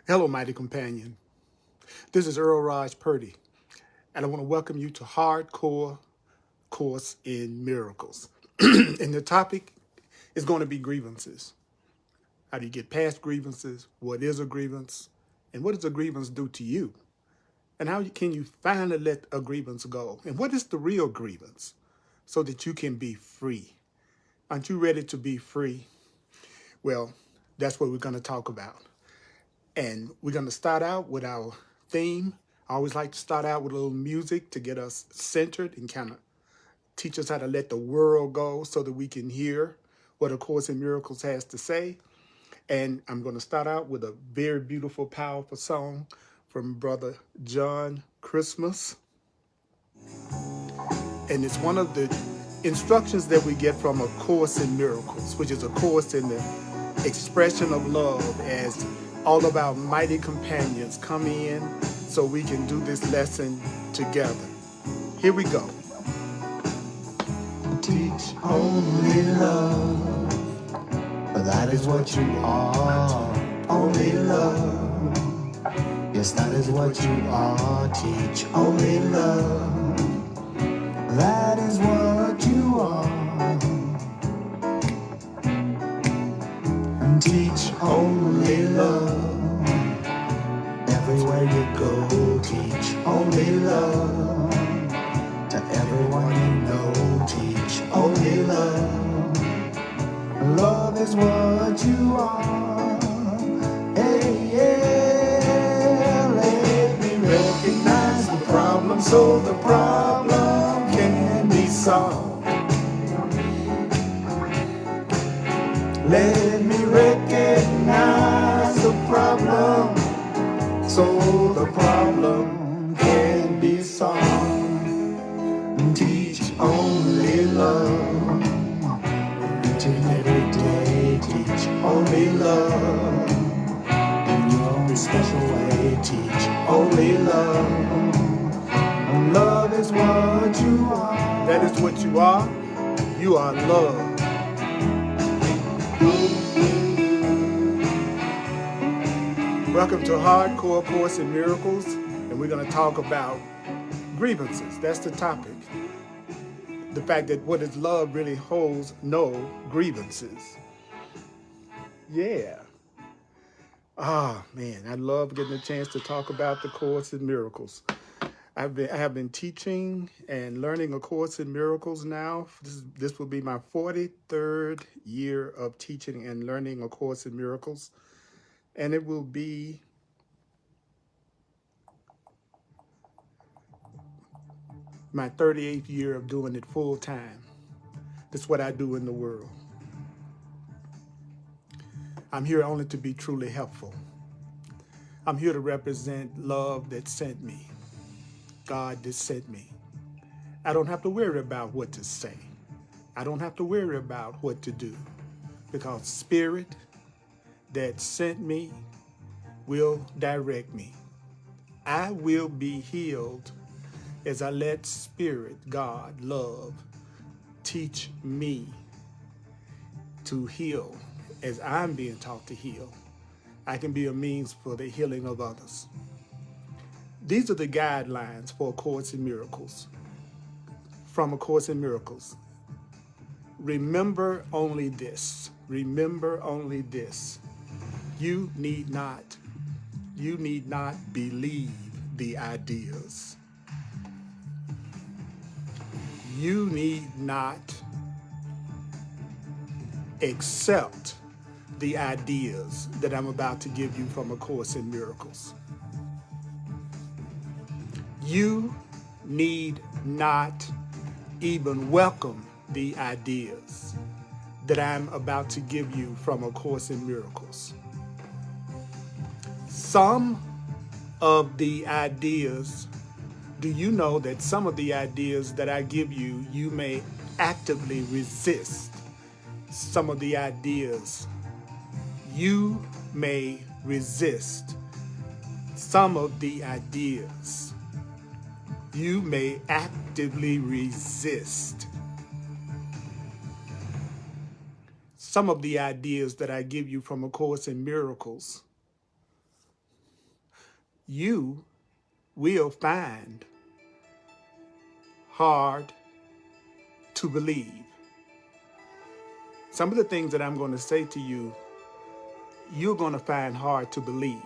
Hello, mighty companion. This is Earl Purdy, and I want to welcome you to Hardcore Course in Miracles. And the topic is going to be grievances. How do you get past grievances? What is a grievance? And what does a grievance do to you? And how can you finally let a grievance go? And what is the real grievance so that you can be free? Aren't you ready to be free? Well, that's what we're going to talk about. And we're going to start out with our theme. I always like to start out with a little music to get us centered and kind of teach us how to let the world go so that we can hear what A Course in Miracles has to say. And I'm going to start out with a very beautiful, powerful song from Brother John Christmas. And it's one of the instructions that we get from A Course in Miracles, which is a course in the expression of love, as all of our mighty companions come in so we can do this lesson together. Here we go. Teach only love, for that is what you are. Only love, yes, that is what you are. Teach only love, that is what you are. And teach only love, everywhere you go. Teach only love, to everyone you know. Teach only love, love is what you are. Hey, yeah, let me recognize the problem so the problem can be solved. Let me recognize the problem so the problem can be solved. Teach only love, each and every day. Teach only love, in your own special way. Teach only love, and love is what you are. That is what you are. You are love. Welcome to Hardcore Course in Miracles, and we're going to talk about grievances. That's the topic. The fact that what is love really holds no grievances. Yeah. Man, I love getting a chance to talk about the Course in Miracles. I have been teaching and learning A Course in Miracles now. This will be my 43rd year of teaching and learning A Course in Miracles. And it will be my 38th year of doing it full time. That's what I do in the world. I'm here only to be truly helpful. I'm here to represent love that sent me, God that sent me. I don't have to worry about what to say. I don't have to worry about what to do, because Spirit that sent me will direct me. I will be healed as I let Spirit, God, love, teach me to heal as I'm being taught to heal. I can be a means for the healing of others. These are the guidelines for A Course in Miracles. From A Course in Miracles. Remember only this. Remember only this. You need not believe the ideas. You need not accept the ideas that I'm about to give you from A Course in Miracles. You need not even welcome the ideas that I'm about to give you from A Course in Miracles. Some of the ideas, do you know that some of the ideas that I give you, you may actively resist? Some of the ideas you may resist. Some of the ideas you may actively resist. Some of the ideas that I give you from A Course in Miracles, you will find hard to believe. Some of the things that I'm going to say to you, you're going to find hard to believe.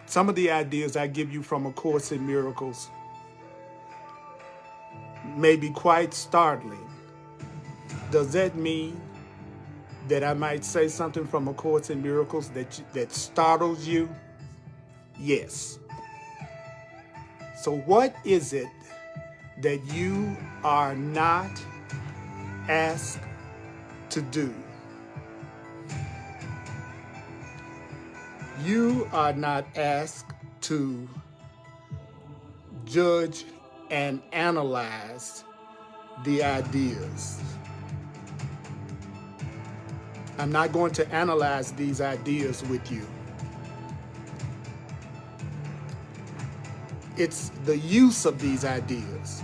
Some of the ideas I give you from A Course in Miracles may be quite startling. Does that mean that I might say something from A Course in Miracles that startles you? Yes. So what is it that you are not asked to do? You are not asked to judge and analyze the ideas. I'm not going to analyze these ideas with you. It's the use of these ideas.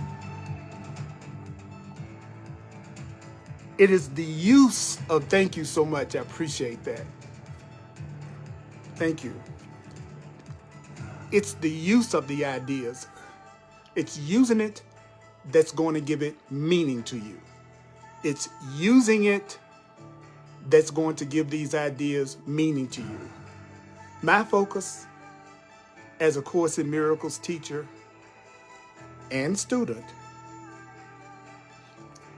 It is the use of, thank you so much, I appreciate that. Thank you. It's the use of the ideas. It's using it that's going to give it meaning to you. It's using it that's going to give these ideas meaning to you. My focus as a Course in Miracles teacher and student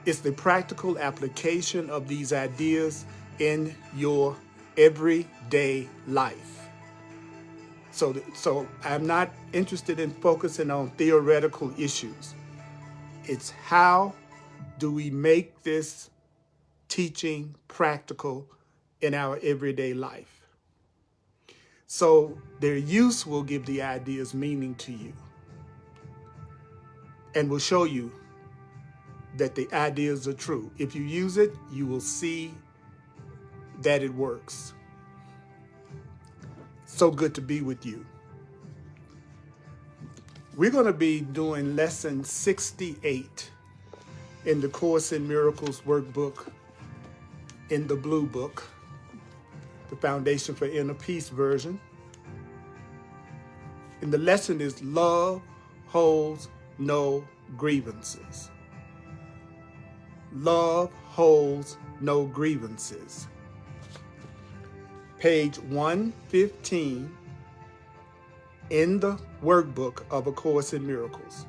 is the practical application of these ideas in your everyday life. So I'm not interested in focusing on theoretical issues. It's how do we make this teaching practical in our everyday life? So their use will give the ideas meaning to you and will show you that the ideas are true. If you use it, you will see that it works. So good to be with you. We're going to be doing lesson 68 in the Course in Miracles workbook in the Blue Book, the Foundation for Inner Peace version. And the lesson is Love Holds No Grievances. Love holds no grievances. Page 115 in the workbook of A Course in Miracles.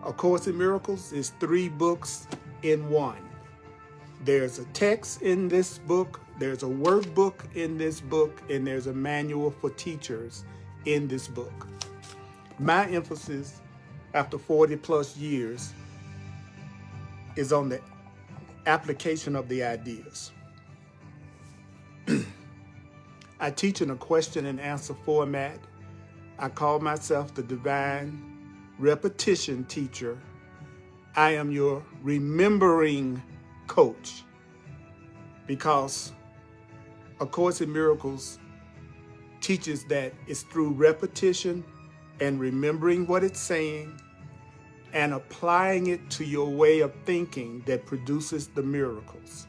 A Course in Miracles is 3 books in one. There's a text in this book, there's a workbook in this book, and there's a manual for teachers in this book. My emphasis after 40 plus years is on the application of the ideas. I teach in a question and answer format. I call myself the Divine Repetition Teacher. I am your remembering coach because A Course in Miracles teaches that it's through repetition and remembering what it's saying and applying it to your way of thinking that produces the miracles.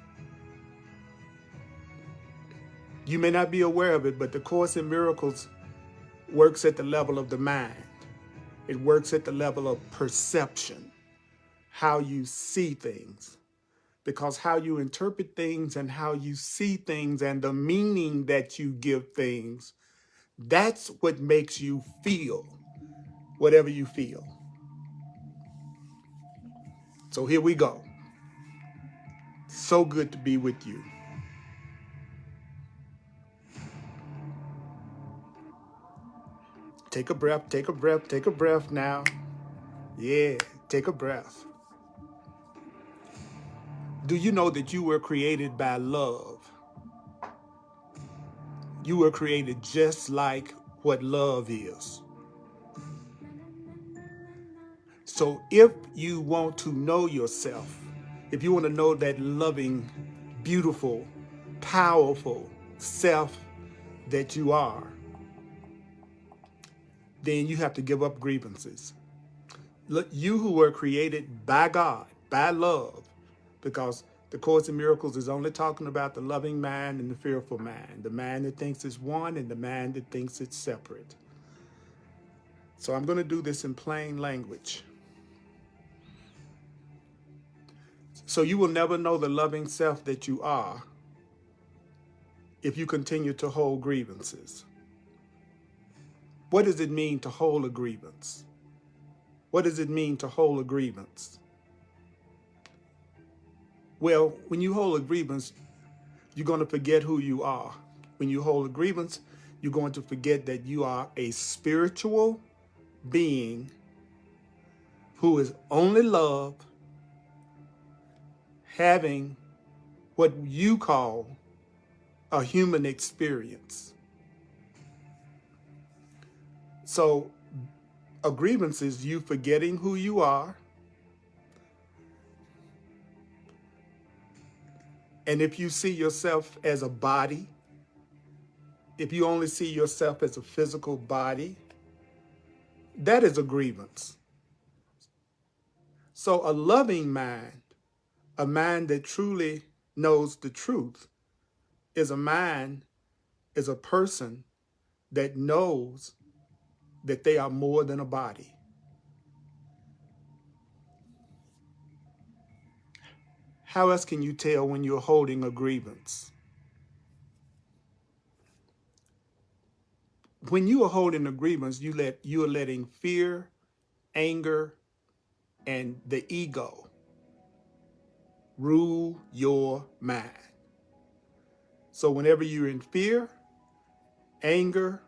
You may not be aware of it, but the Course in Miracles works at the level of the mind. It works at the level of perception, how you see things. Because how you interpret things and how you see things and the meaning that you give things, that's what makes you feel whatever you feel. So here we go. So good to be with you. Take a breath, take a breath, take a breath now. Yeah, take a breath. Do you know that you were created by love? You were created just like what love is. So if you want to know yourself, if you want to know that loving, beautiful, powerful self that you are, then you have to give up grievances. Look, you who were created by God, by love, because The Course in Miracles is only talking about the loving mind and the fearful mind, the mind that thinks it's one and the mind that thinks it's separate. So I'm going to do this in plain language. So you will never know the loving self that you are if you continue to hold grievances. What does it mean to hold a grievance? What does it mean to hold a grievance? Well, when you hold a grievance, you're going to forget who you are. When you hold a grievance, you're going to forget that you are a spiritual being who is only love, having what you call a human experience. So a grievance is you forgetting who you are. And if you see yourself as a body, if you only see yourself as a physical body, that is a grievance. So a loving mind, a mind that truly knows the truth, is a person that knows that they are more than a body. How else can you tell when you're holding a grievance? When you are holding a grievance, you are letting fear, anger, and the ego rule your mind. So whenever you're in fear, anger,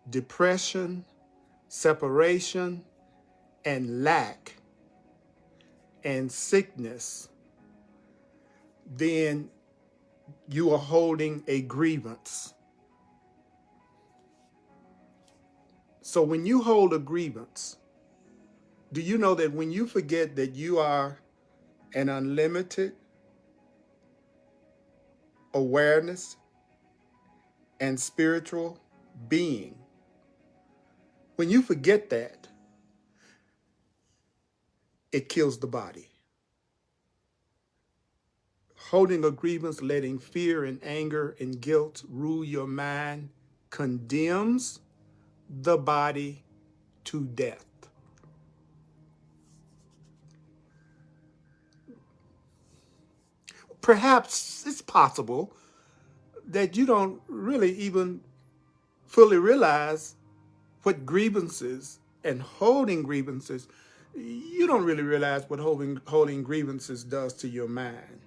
depression, separation, and lack, and sickness, then you are holding a grievance. So when you hold a grievance, do you know that when you forget that you are an unlimited awareness and spiritual being, when you forget that, it kills the body. Holding a grievance, letting fear and anger and guilt rule your mind, condemns the body to death. Perhaps it's possible that you don't really even fully realize what grievances and holding grievances, you don't really realize what holding grievances does to your mind.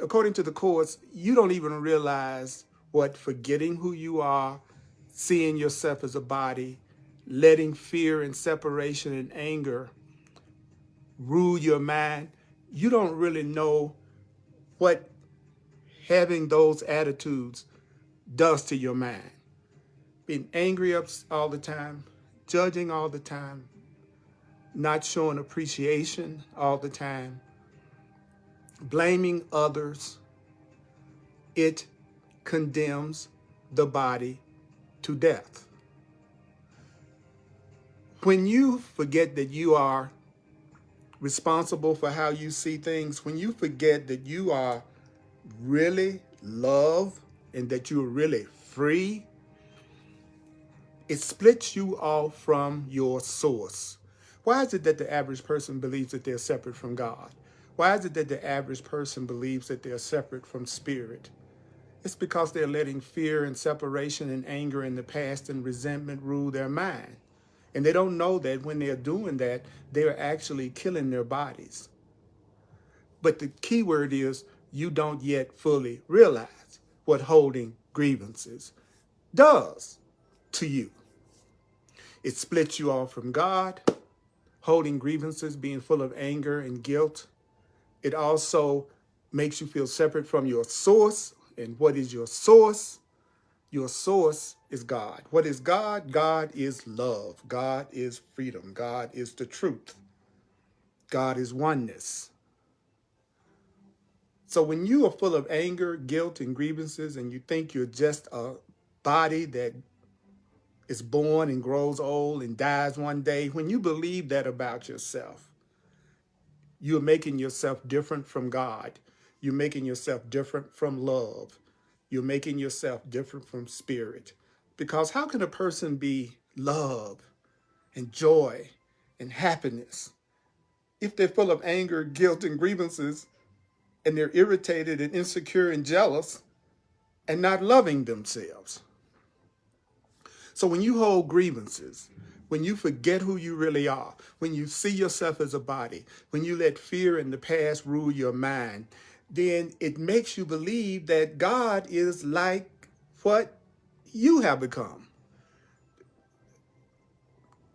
According to the Course, you don't even realize what forgetting who you are, seeing yourself as a body, letting fear and separation and anger rule your mind. You don't really know what having those attitudes does to your mind. Being angry all the time, judging all the time, not showing appreciation all the time, blaming others, it condemns the body to death. When you forget that you are responsible for how you see things, when you forget that you are really love and that you're really free, it splits you off from your source. Why is it that the average person believes that they're separate from God? Why is it that the average person believes that they're separate from spirit? It's because they're letting fear and separation and anger in the past and resentment rule their mind. And they don't know that when they're doing that, they're actually killing their bodies. But the key word is you don't yet fully realize what holding grievances does to you. It splits you off from God, holding grievances, being full of anger and guilt. It also makes you feel separate from your source. And what is your source? Your source is God. What is God? God is love. God is freedom. God is the truth. God is oneness. So when you are full of anger, guilt, and grievances, and you think you're just a body that is born and grows old and dies one day, when you believe that about yourself, you're making yourself different from God. You're making yourself different from love. You're making yourself different from spirit. Because how can a person be love and joy and happiness if they're full of anger, guilt, and grievances, and they're irritated and insecure and jealous and not loving themselves? So when you hold grievances, when you forget who you really are, when you see yourself as a body, when you let fear and the past rule your mind, then it makes you believe that God is like what you have become.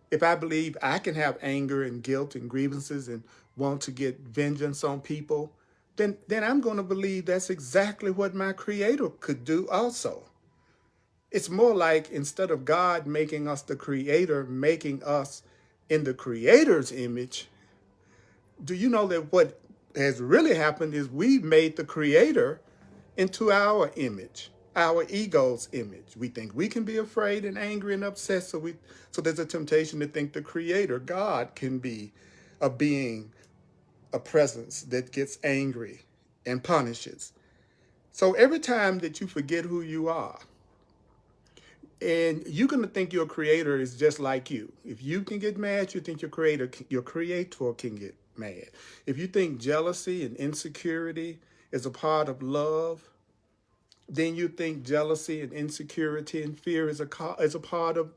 If I believe I can have anger and guilt and grievances and want to get vengeance on people, then I'm going to believe that's exactly what my Creator could do also. It's more like instead of God making us the Creator, making us in the Creator's image, do you know that what has really happened is we've made the Creator into our image, our ego's image. We think we can be afraid and angry and upset, so there's a temptation to think the Creator, God, can be a being, a presence that gets angry and punishes. So every time that you forget who you are, and you're going to think your creator is just like you. If you can get mad, you think your creator can get mad. If you think jealousy and insecurity is a part of love, then you think jealousy and insecurity and fear is a part of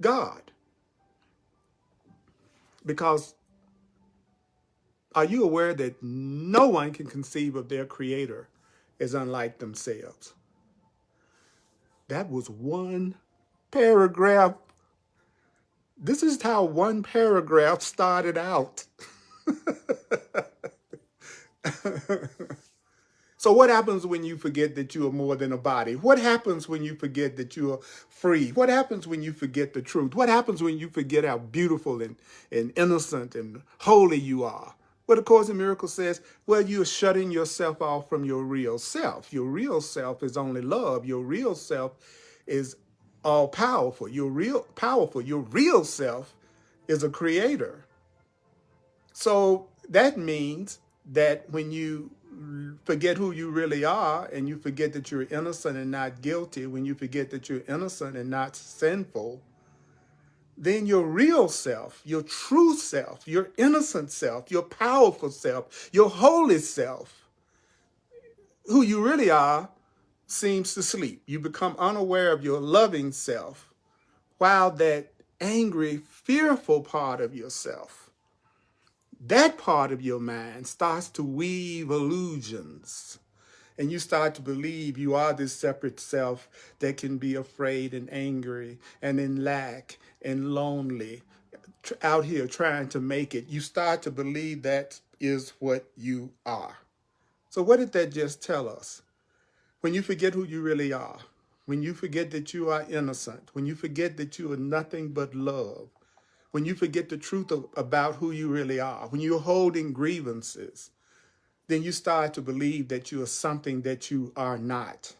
God. Because are you aware that no one can conceive of their creator as unlike themselves? That was one paragraph. This is how one paragraph started out. So what happens when you forget that you are more than a body? What happens when you forget that you are free? What happens when you forget the truth? What happens when you forget how beautiful and innocent and holy you are? Well, the Course in Miracles says, well, you're shutting yourself off from your real self. Your real self is only love. Your real self is all powerful. You're real powerful. Your real self is a creator. So that means that when you forget who you really are and you forget that you're innocent and not guilty, when you forget that you're innocent and not sinful, then your real self, your true self, your innocent self, your powerful self, your holy self, who you really are, seems to sleep. You become unaware of your loving self, while that angry, fearful part of yourself, that part of your mind starts to weave illusions. And you start to believe you are this separate self that can be afraid and angry and in lack and lonely, out here trying to make it. You start to believe that is what you are. So what did that just tell us? When you forget who you really are, when you forget that you are innocent, when you forget that you are nothing but love, when you forget the truth about who you really are, when you're holding grievances, then you start to believe that you are something that you are not.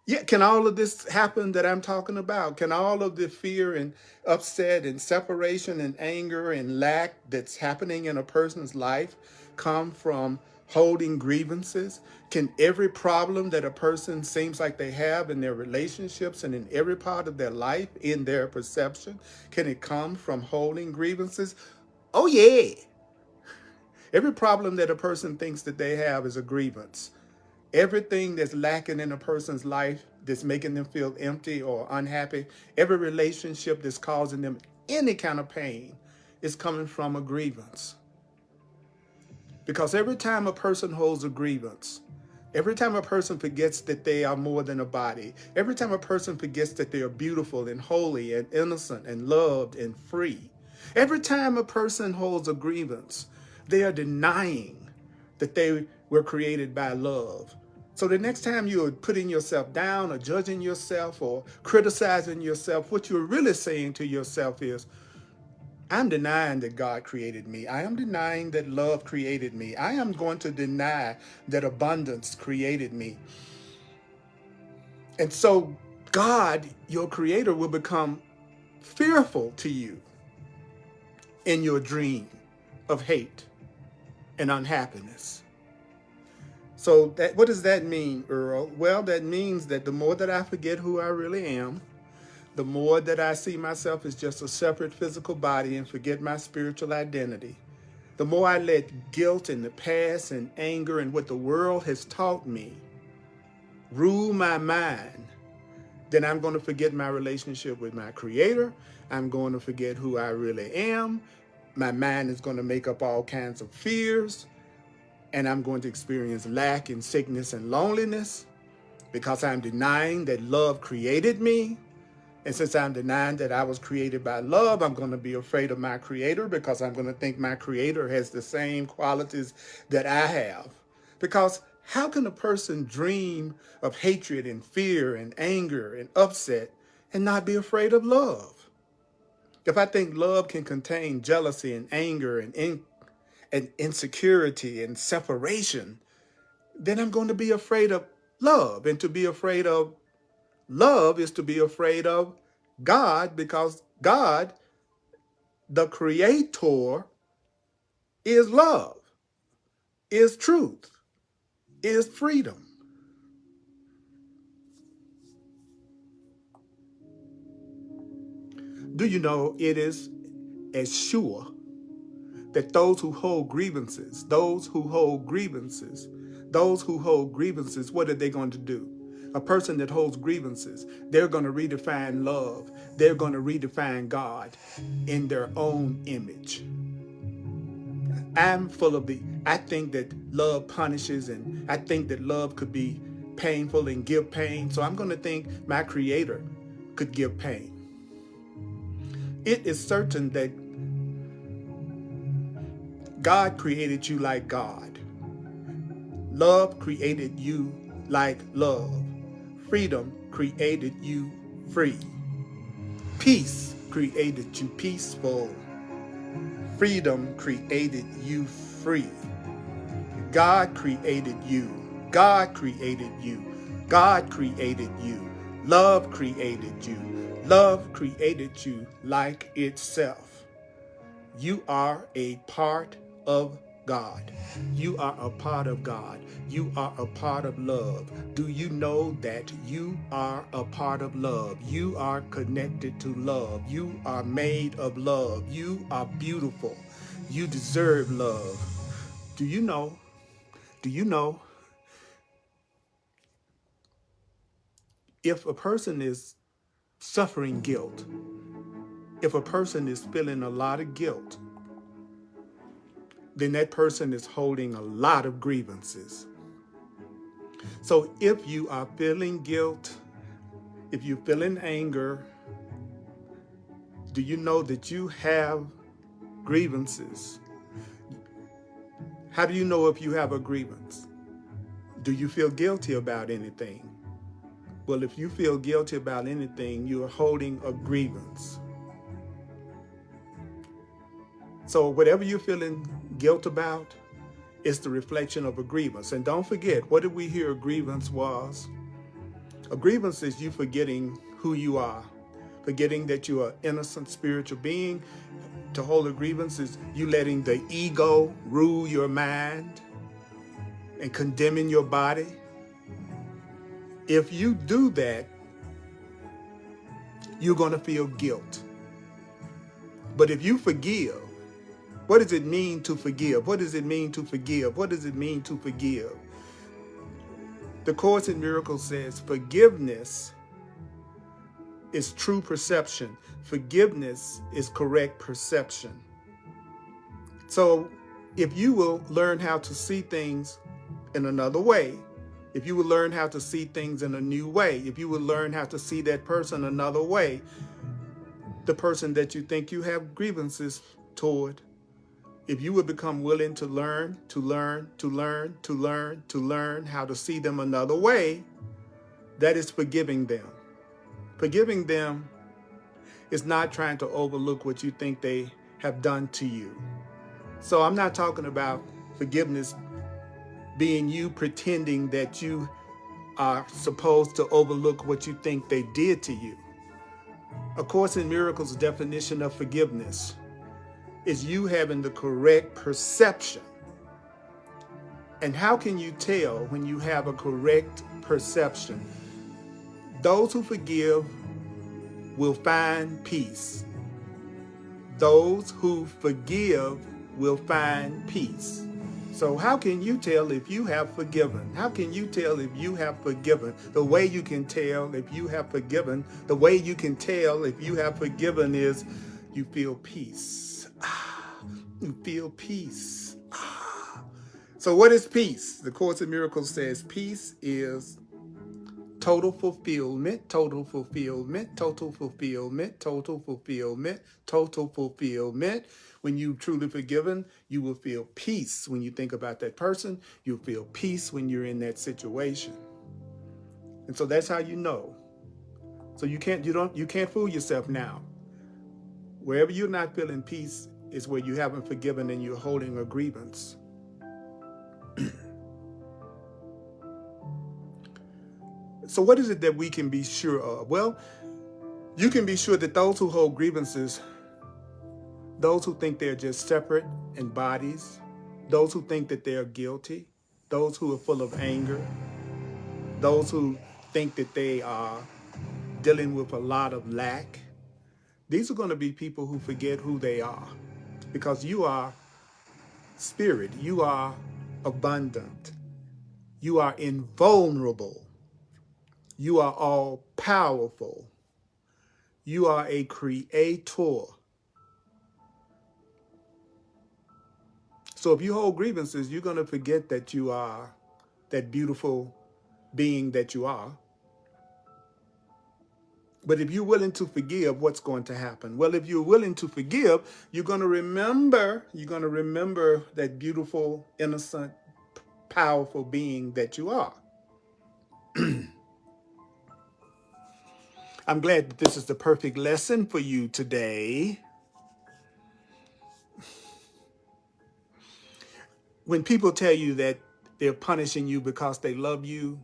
Yeah, can all of this happen that I'm talking about? Can all of the fear and upset and separation and anger and lack that's happening in a person's life come from holding grievances? Can every problem that a person seems like they have in their relationships and in every part of their life, in their perception, can it come from holding grievances? Oh, yeah. Every problem that a person thinks that they have is a grievance. Everything that's lacking in a person's life that's making them feel empty or unhappy, every relationship that's causing them any kind of pain is coming from a grievance. Because every time a person holds a grievance, every time a person forgets that they are more than a body, every time a person forgets that they are beautiful and holy and innocent and loved and free, every time a person holds a grievance, they are denying that they were created by love. So the next time you're putting yourself down or judging yourself or criticizing yourself, what you're really saying to yourself is, I'm denying that God created me. I am denying that love created me. I am going to deny that abundance created me. And so God, your creator, will become fearful to you in your dream of hate and unhappiness. So what does that mean, Earl? Well, that means that the more that I forget who I really am, the more that I see myself as just a separate physical body and forget my spiritual identity, the more I let guilt and the past and anger and what the world has taught me rule my mind, then I'm going to forget my relationship with my Creator. I'm going to forget who I really am. My mind is going to make up all kinds of fears, and I'm going to experience lack and sickness and loneliness because I'm denying that love created me. And since I'm denying that I was created by love, I'm going to be afraid of my Creator because I'm going to think my Creator has the same qualities that I have. Because how can a person dream of hatred and fear and anger and upset and not be afraid of love? If I think love can contain jealousy and anger and insecurity and separation, then I'm going to be afraid of love. And to be afraid of love is to be afraid of God, because God, the Creator, is love, is truth, is freedom. Do you know it is as sure that those who hold grievances, what are they going to do? A person that holds grievances, they're going to redefine love. They're going to redefine God in their own image. I think that love punishes, and I think that love could be painful and give pain. So I'm going to think my Creator could give pain. It is certain that God created you like God. Love created you like love. Freedom created you free. Peace created you peaceful. Freedom created you free. God created you. God created you. God created you. Love created you. Love created you like itself. You are a part of God. You are a part of God. You are a part of love. Do you know that you are a part of love? You are connected to love. You are made of love. You are beautiful. You deserve love. Do you know? Do you know if a person is suffering guilt, if a person is feeling a lot of guilt, then that person is holding a lot of grievances. So if you are feeling guilt, if you're feeling anger, do you know that you have grievances? How do you know if you have a grievance? Do you feel guilty about anything? Well, if you feel guilty about anything, you are holding a grievance. So whatever you're feeling guilt about, it's the reflection of a grievance. And don't forget, what did we hear a grievance was? A grievance is you forgetting who you are, forgetting that you are an innocent spiritual being. To hold a grievance is you letting the ego rule your mind and condemning your body. If you do that, you're going to feel guilt. But if you forgive, what does it mean to forgive? What does it mean to forgive? What does it mean to forgive? The Course in Miracles says forgiveness is true perception. Forgiveness is correct perception. So if you will learn how to see things in another way, if you will learn how to see things in a new way, if you will learn how to see that person another way, the person that you think you have grievances toward, if you would become willing to learn how to see them another way, that is forgiving them. Forgiving them is not trying to overlook what you think they have done to you. So I'm not talking about forgiveness being you pretending that you are supposed to overlook what you think they did to you. A Course in Miracles definition of forgiveness is you having the correct perception And how can you tell when you have a correct perception? Those who forgive will find peace. Those who forgive will find peace. So how can you tell if you have forgiven? How can you tell if you have forgiven? The way you can tell if you have forgiven, the way you can tell if you have forgiven is you feel peace. You feel peace. So what is peace? The Course in Miracles says peace is total fulfillment, total fulfillment, total fulfillment, total fulfillment, total fulfillment. When you've truly forgiven, you will feel peace when you think about that person. You'll feel peace when you're in that situation. And so that's how you know. So you can't fool yourself now. Wherever you're not feeling peace is where you haven't forgiven and you're holding a grievance. So what is it that we can be sure of? Well, you can be sure that those who hold grievances, those who think they're just separate in bodies, those who think that they're guilty, those who are full of anger, those who think that they are dealing with a lot of lack, these are going to be people who forget who they are. Because you are spirit, you are abundant, you are invulnerable, you are all powerful, you are a creator. So if you hold grievances, you're going to forget that you are that beautiful being that you are. But if you're willing to forgive, what's going to happen? Well, if you're willing to forgive, you're going to remember that beautiful, innocent, powerful being that you are. I'm glad that this is the perfect lesson for you today. When people tell you that they're punishing you because they love you,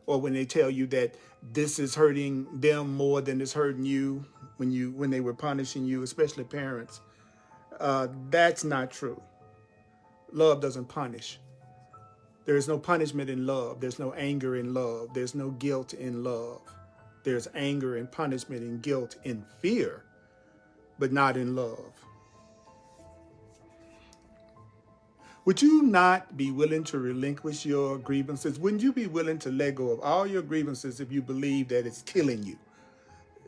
or when they tell you that this is hurting them more than it's hurting you when they were punishing you, especially parents, that's not true. Love doesn't punish. There is no punishment in love. There's no anger in love. There's no guilt in love. There's anger and punishment and guilt in fear, but not in love. Would you not be willing to relinquish your grievances? Wouldn't you be willing to let go of all your grievances if you believe that it's killing you?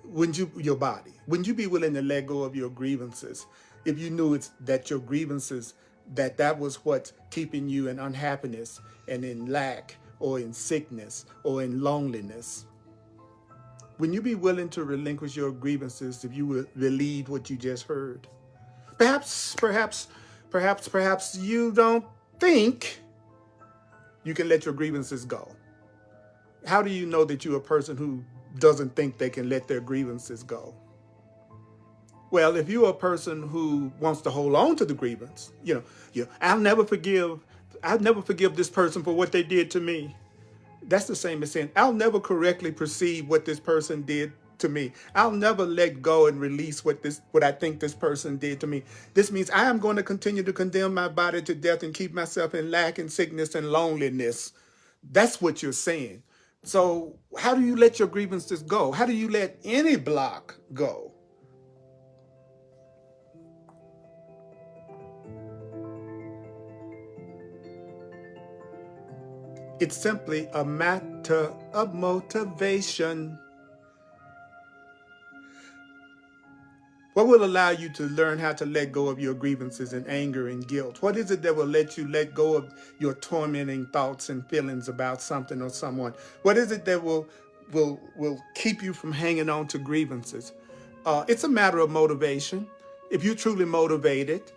Wouldn't you, your body? Wouldn't you be willing to let go of your grievances if you knew it's that your grievances, that was what's keeping you in unhappiness and in lack or in sickness or in loneliness? Wouldn't you be willing to relinquish your grievances if you would believe what you just heard? Perhaps you don't think you can let your grievances go. How do you know that you're a person who doesn't think they can let their grievances go? Well, if you're a person who wants to hold on to the grievance, I'll never forgive this person for what they did to me. That's the same as saying, I'll never correctly perceive what this person did to me. I'll never let go and release what I think this person did to me. This means I am going to continue to condemn my body to death and keep myself in lack and sickness and loneliness. That's what you're saying. So how do you let your grievances go? How do you let any block go? It's simply a matter of motivation. What will allow you to learn how to let go of your grievances and anger and guilt? What is it that will let you let go of your tormenting thoughts and feelings about something or someone? What is it that will keep you from hanging on to grievances? It's a matter of motivation. If you're truly motivated,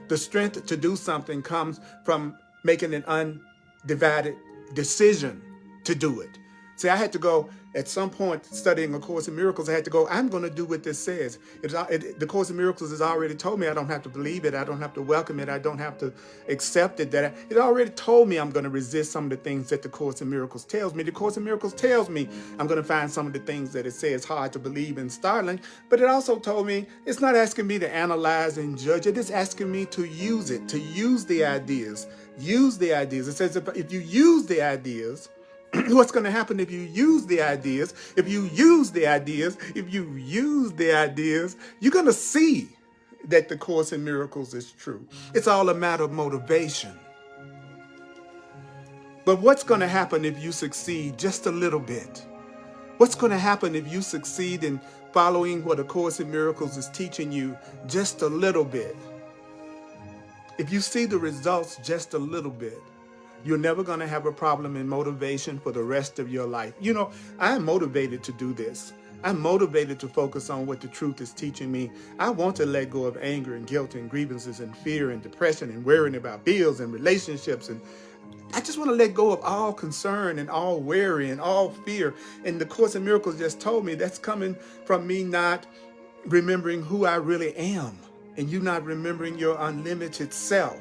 the strength to do something comes from making an undivided decision to do it. See, I had to go at some point studying A Course in Miracles. I had to go, I'm going to do what this says. The Course in Miracles has already told me I don't have to believe it. I don't have to welcome it. I don't have to accept it. It already told me I'm going to resist some of the things that the Course in Miracles tells me. The Course in Miracles tells me I'm going to find some of the things that it says hard to believe and startling. But it also told me it's not asking me to analyze and judge it. It's asking me to use it, to use the ideas. Use the ideas. It says if you use the ideas, what's going to happen if you use the ideas? If you use the ideas, you're going to see that the Course in Miracles is true. It's all a matter of motivation. But what's going to happen if you succeed just a little bit? What's going to happen if you succeed in following what A Course in Miracles is teaching you just a little bit? If you see the results just a little bit, you're never going to have a problem in motivation for the rest of your life. You know, I'm motivated to do this. I'm motivated to focus on what the truth is teaching me. I want to let go of anger and guilt and grievances and fear and depression and worrying about bills and relationships. And I just want to let go of all concern and all worry and all fear. And the Course in Miracles just told me that's coming from me not remembering who I really am and you not remembering your unlimited self.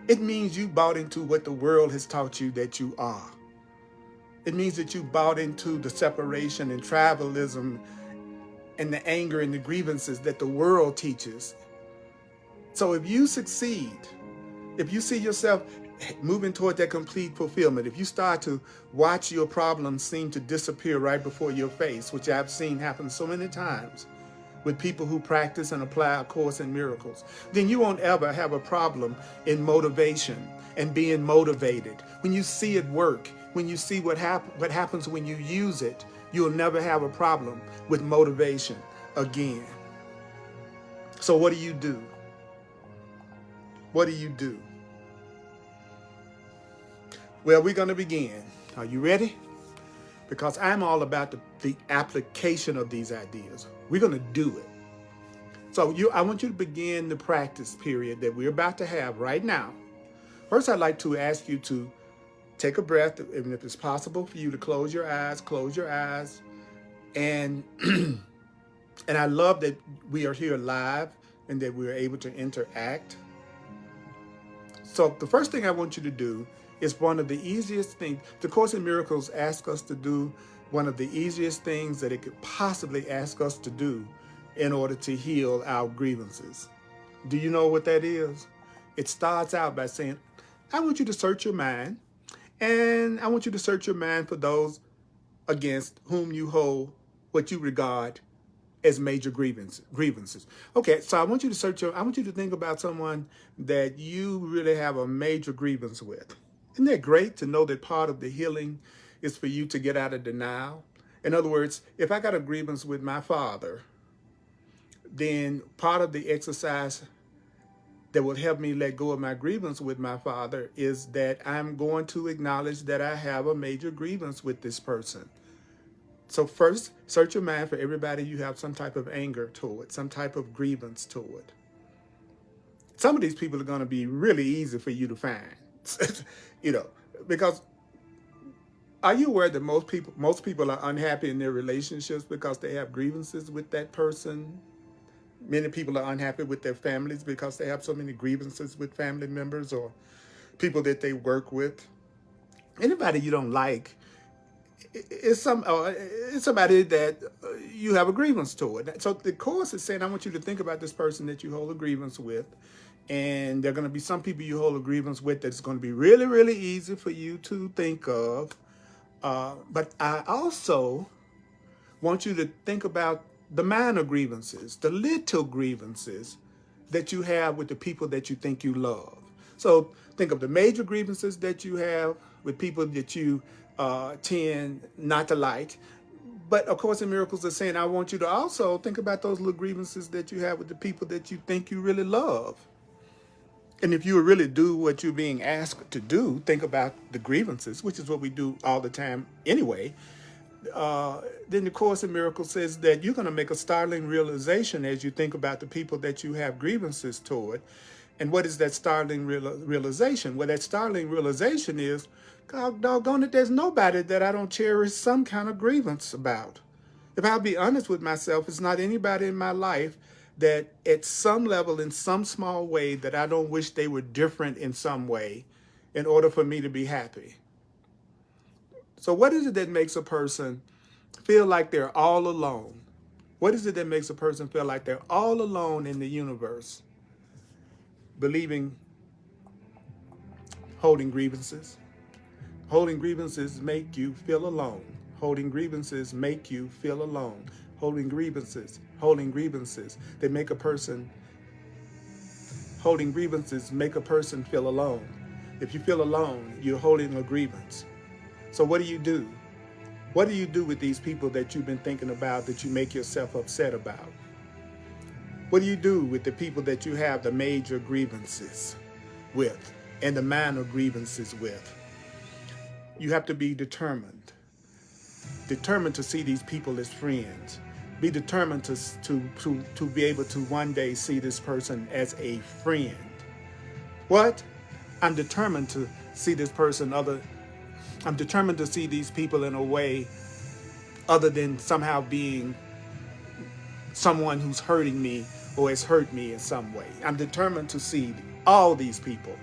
It means you bought into what the world has taught you that you are. It means that you bought into the separation and tribalism and the anger and the grievances that the world teaches. So if you succeed, if you see yourself moving toward that complete fulfillment, if you start to watch your problems seem to disappear right before your face, which I've seen happen so many times with people who practice and apply A Course in Miracles, then you won't ever have a problem in motivation and being motivated. When you see it work, when you see what happens when you use it, you'll never have a problem with motivation again. So what do you do? What do you do? Well, we're going to begin. Are you ready? Because I'm all about the application of these ideas. We're going to do it. So I want you to begin the practice period that we're about to have right now. First, I'd like to ask you to take a breath, and if it's possible for you to close your eyes. And and I love that we are here live and that we're able to interact. So the first thing I want you to do is one of the easiest things. The Course in Miracles asks us to do one of the easiest things that it could possibly ask us to do in order to heal our grievances. Do you know what that is? It starts out by saying, I want you to search your mind, and I want you to search your mind for those against whom you hold what you regard as major grievances. Okay, so I want you to think about someone that you really have a major grievance with. Isn't that great to know that part of the healing is for you to get out of denial? In other words, if I got a grievance with my father, then part of the exercise that will help me let go of my grievance with my father is that I'm going to acknowledge that I have a major grievance with this person. So first, search your mind for everybody you have some type of anger toward, some type of grievance toward. Some of these people are going to be really easy for you to find, because are you aware that most people are unhappy in their relationships because they have grievances with that person? Many people are unhappy with their families because they have so many grievances with family members or people that they work with. Anybody you don't like is somebody that you have a grievance toward. So the Course is saying, I want you to think about this person that you hold a grievance with. And there are going to be some people you hold a grievance with that's going to be really, really easy for you to think of. But I also want you to think about the minor grievances, the little grievances that you have with the people that you think you love. So think of the major grievances that you have with people that you tend not to like. But of course, in Miracles is saying, I want you to also think about those little grievances that you have with the people that you think you really love. And if you really do what you're being asked to do, think about the grievances, which is what we do all the time anyway. Then the Course in Miracles says that you're going to make a startling realization as you think about the people that you have grievances toward. And what is that startling realization? Well, that startling realization is God doggone it, there's nobody that I don't cherish some kind of grievance about. If I'll be honest with myself, it's not anybody in my life that at some level, in some small way, that I don't wish they were different in some way in order for me to be happy. So what is it that makes a person feel like they're all alone? What is it that makes a person feel like they're all alone in the universe, believing, holding grievances? Holding grievances make you feel alone. Holding grievances make you feel alone. Holding grievances. They make a person, holding grievances make a person feel alone. If you feel alone, you're holding a grievance. So what do you do? What do you do with these people that you've been thinking about, that you make yourself upset about? What do you do with the people that you have the major grievances with and the minor grievances with? You have to be determined to see these people as friends. Be determined to be able to one day see this person as a friend. What? I'm determined to see this person I'm determined to see these people in a way other than somehow being someone who's hurting me or has hurt me in some way. I'm determined to see all these people.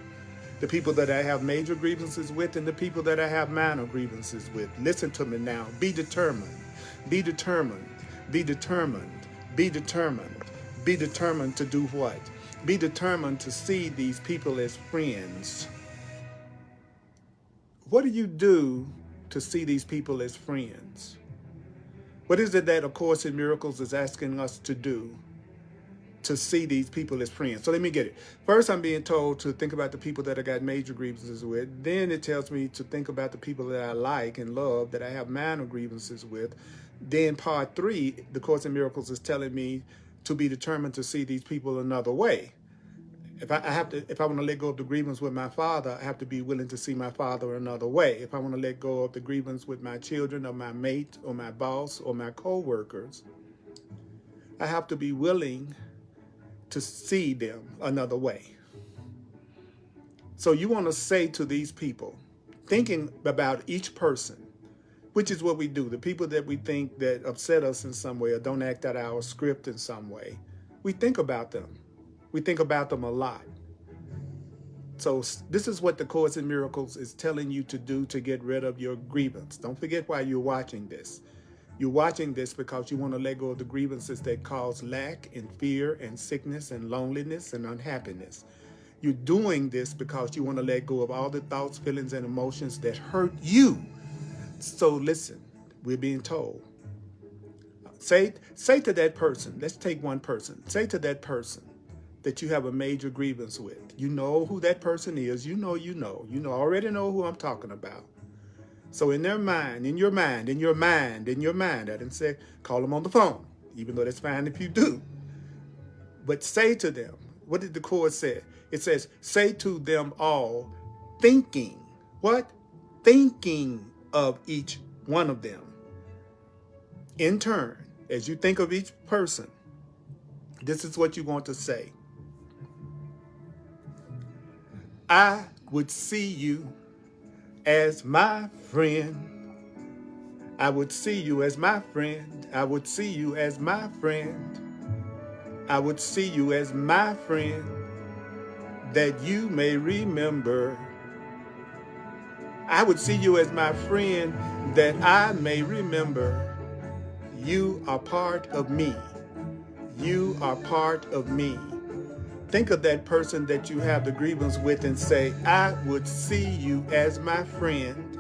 The people that I have major grievances with and the people that I have minor grievances with. Listen to me now. Be determined. Be determined. Be determined. Be determined. Be determined to do what? Be determined to see these people as friends. What do you do to see these people as friends? What is it that A Course in Miracles is asking us to do to see these people as friends? So let me get it. First, I'm being told to think about the people that I got major grievances with. Then it tells me to think about the people that I like and love, that I have minor grievances with. Then part 3, the Course in Miracles is telling me to be determined to see these people another way. If I want to let go of the grievance with my father, I have to be willing to see my father another way. If I want to let go of the grievance with my children or my mate or my boss or my co-workers, I have to be willing to see them another way. So you want to say to these people, thinking about each person, which is what we do, the people that we think that upset us in some way or don't act out our script in some way, we think about them. We think about them a lot. So this is what the Course in Miracles is telling you to do to get rid of your grievance. Don't forget why you're watching this. You're watching this because you want to let go of the grievances that cause lack and fear and sickness and loneliness and unhappiness. You're doing this because you want to let go of all the thoughts, feelings, and emotions that hurt you. So listen, we're being told. Say to that person, let's take one person. Say to that person that you have a major grievance with. You know who that person is. You already know who I'm talking about. So in their mind, in your mind, I didn't say call them on the phone, even though that's fine if you do. But say to them, what did the Course say? It says, say to them all, thinking. What? Thinking of each one of them. In turn, as you think of each person, this is what you want to say. I would see you as my friend. I would see you as my friend. I would see you as my friend. I would see you as my friend, that you may remember. I would see you as my friend, that I may remember. You are part of me. You are part of me. Think of that person that you have the grievance with and say, I would see you as my friend,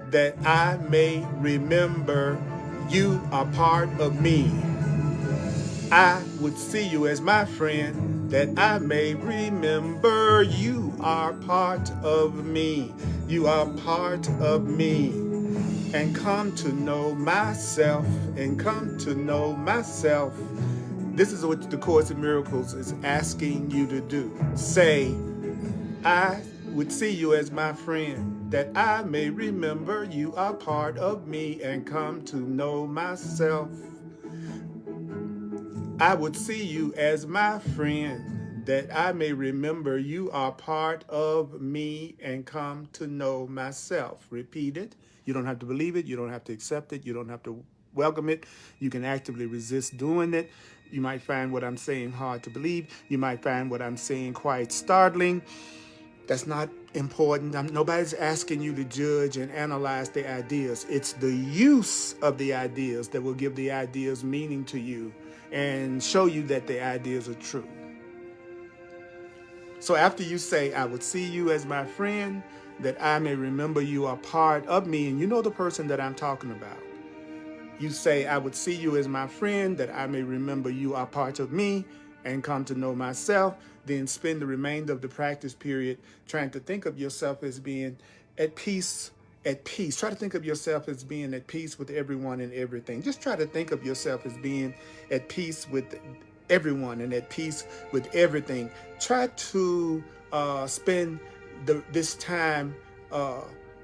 that I may remember you are part of me. I would see you as my friend, that I may remember you are part of me. You are part of me. And come to know myself, This is what the Course in Miracles is asking you to do. Say, I would see you as my friend, that I may remember you are part of me and come to know myself. I would see you as my friend, that I may remember you are part of me and come to know myself. Repeat it. You don't have to believe it. You don't have to accept it. You don't have to welcome it. You can actively resist doing it. You might find what I'm saying hard to believe. You might find what I'm saying quite startling. That's not important. Nobody's asking you to judge and analyze the ideas. It's the use of the ideas that will give the ideas meaning to you and show you that the ideas are true. So after you say, I would see you as my friend, that I may remember you are part of me, and you know the person that I'm talking about. You say, I would see you as my friend, that I may remember you are part of me and come to know myself. Then spend the remainder of the practice period trying to think of yourself as being at peace. At peace. Try to think of yourself as being at peace with everyone and everything. Just try to think of yourself as being at peace with everyone and at peace with everything. Try to spend this time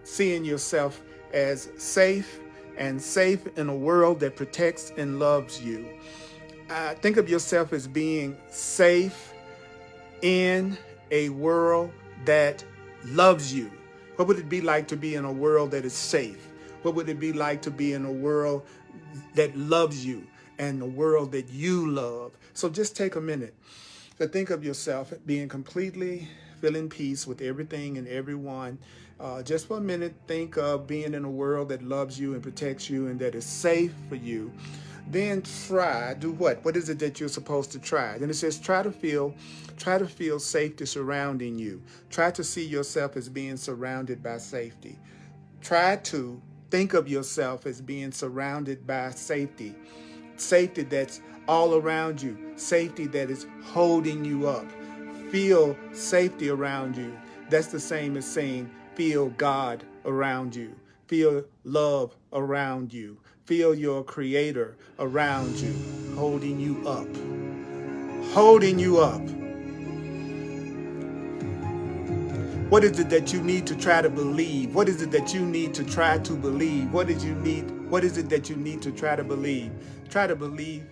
seeing yourself as safe and safe in a world that protects and loves you. Think of yourself as being safe in a world that loves you. What would it be like to be in a world that is safe? What would it be like to be in a world that loves you and a world that you love? So just take a minute to think of yourself being completely feeling peace with everything and everyone. Just for a minute, think of being in a world that loves you and protects you and that is safe for you. Then do what? What is it that you're supposed to try? Then it says, try to feel safety surrounding you. Try to see yourself as being surrounded by safety. Try to think of yourself as being surrounded by safety. Safety that's all around you. Safety that is holding you up. Feel safety around you. That's the same as saying, feel God around you. Feel love around you. Feel your creator around you, holding you up. Holding you up. What is it that you need to try to believe? What is it that you need to try to believe? What is it that you need to try to believe? Try to believe